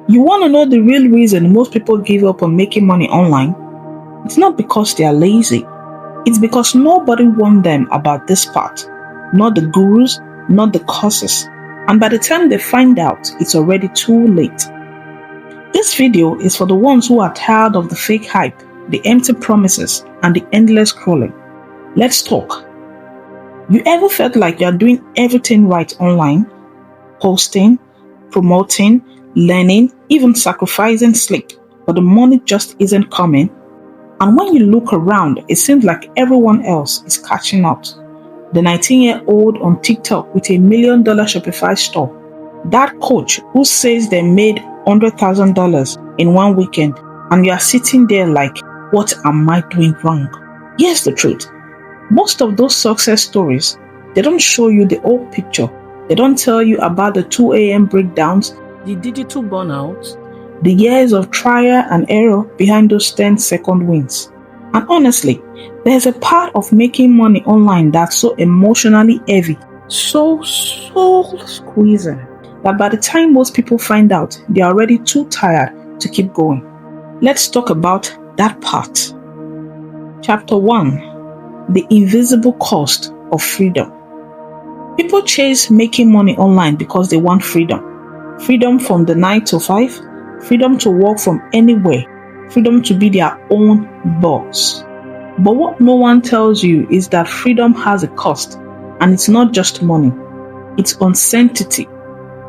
You want to know the real reason most people give up on making money online? It's not because they are lazy. It's because nobody warned them about this part. Not the gurus, not the courses. And by the time they find out, it's already too late. This video is for the ones who are tired of the fake hype, the empty promises, and the endless scrolling. Let's talk. You ever felt like you're doing everything right online? Posting, promoting, learning, even sacrificing sleep, but the money just isn't coming? And when you look around, it seems like everyone else is catching up. The 19-year-old on TikTok with $1 million Shopify store. That coach who says they made $100,000 in one weekend, and you are sitting there like, what am I doing wrong? Here's the truth. Most of those success stories, they don't show you the whole picture. They don't tell you about the 2 a.m. breakdowns, the digital burnouts, the years of trial and error behind those 10-second wins. And honestly, there's a part of making money online that's so emotionally heavy, so squeezing, that by the time most people find out, they're already too tired to keep going. Let's talk about that part. Chapter 1. The invisible cost of freedom. People chase making money online because they want freedom. Freedom from the 9 to 5, freedom to work from anywhere, freedom to be their own boss. But what no one tells you is that freedom has a cost, and it's not just money. It's uncertainty.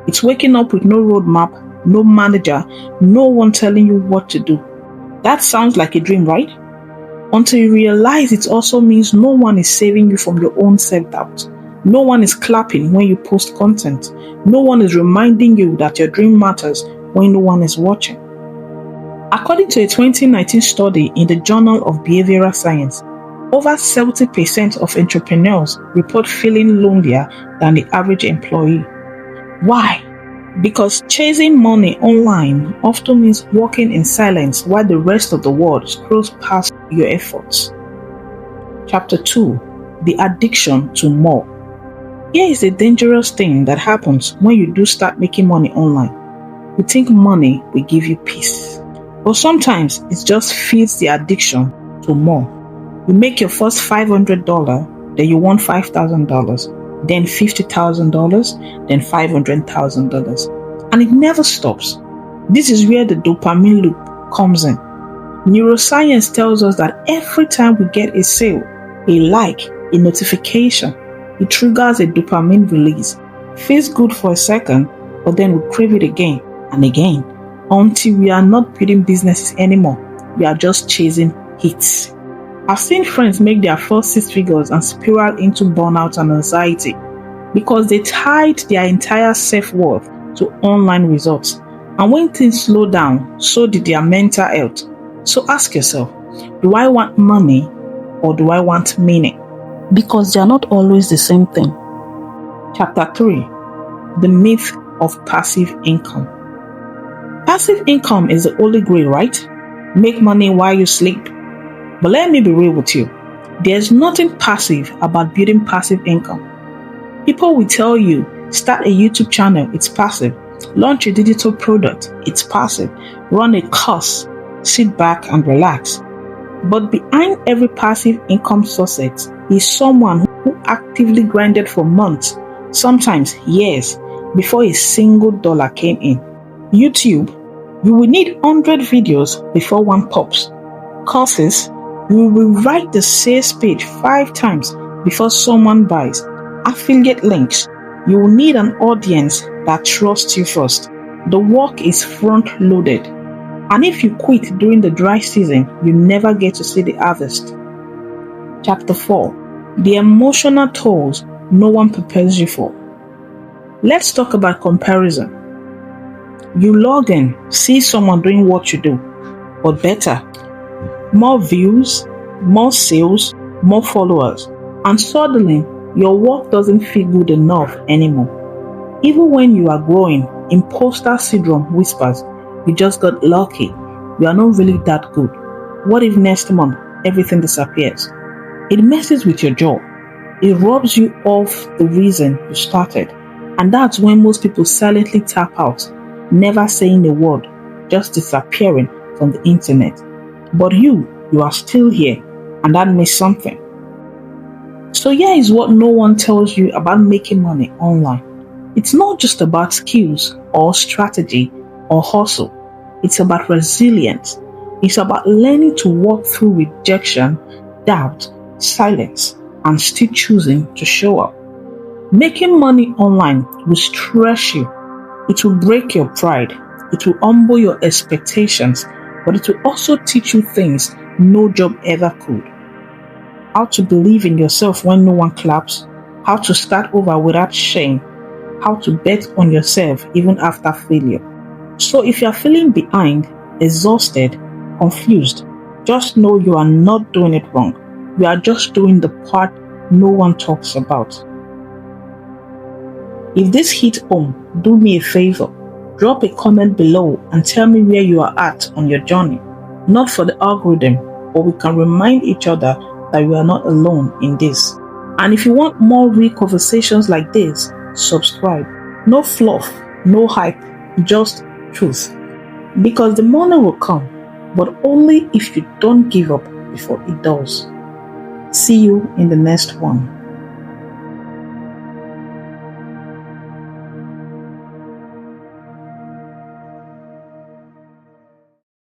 It's waking up with no roadmap, no manager, no one telling you what to do. That sounds like a dream, right? Until you realize it also means no one is saving you from your own self-doubt. No one is clapping when you post content. No one is reminding you that your dream matters when no one is watching. According to a 2019 study in the Journal of Behavioral Science, over 70% of entrepreneurs report feeling lonelier than the average employee. Why? Because chasing money online often means working in silence while the rest of the world scrolls past your efforts. Chapter 2. The addiction to more. Here is a dangerous thing that happens when you do start making money online. You think money will give you peace. But sometimes it just feeds the addiction to more. You make your first $500, then you want $5,000, then $50,000, then $500,000. And it never stops. This is where the dopamine loop comes in. Neuroscience tells us that every time we get a sale, a like, a notification, it triggers a dopamine release. Feels good for a second, but then we crave it again and again until we are not building businesses anymore. We are just chasing hits. I've seen friends make their first 6 figures and spiral into burnout and anxiety because they tied their entire self-worth to online results. And when things slow down, so did their mental health. So ask yourself, do I want money or do I want meaning? Because they are not always the same thing. Chapter 3. The myth of passive income. Passive income is the holy grail, right? Make money while you sleep. But let me be real with you. There's nothing passive about building passive income. People will tell you, start a YouTube channel, it's passive. Launch a digital product, it's passive. Run a course, sit back and relax. But behind every passive income success is someone who actively grinded for months, sometimes years, before a single dollar came in. YouTube, you will need 100 videos before one pops. Courses, you will write the sales page 5 times before someone buys. Affiliate links, you will need an audience that trusts you first. The work is front-loaded. And if you quit during the dry season, you never get to see the harvest. Chapter 4. The emotional tolls no one prepares you for. Let's talk about comparison. You log in, see someone doing what you do, but better. More views, more sales, more followers. And suddenly, your work doesn't feel good enough anymore. Even when you are growing, imposter syndrome whispers, you just got lucky. You are not really that good. What if next month, everything disappears? It messes with your jaw. It robs you of the reason you started. And that's when most people silently tap out. never saying a word, just disappearing from the internet. But you are still here, and that means something. So here is what no one tells you about making money online. It's not just about skills or strategy or hustle. It's about resilience. It's about learning to walk through rejection, doubt, silence, and still choosing to show up. Making money online will stress you. It will break your pride. It will humble your expectations, but it will also teach you things no job ever could. How to believe in yourself when no one claps, how to start over without shame, how to bet on yourself even after failure. So if you're feeling behind, exhausted, confused, just know you are not doing it wrong. You are just doing the part no one talks about. If this hit home, do me a favor. Drop a comment below and tell me where you are at on your journey. Not for the algorithm, but we can remind each other that we are not alone in this. And if you want more real conversations like this, subscribe. No fluff, no hype, just truth. Because the money will come, but only if you don't give up before it does. See you in the next one.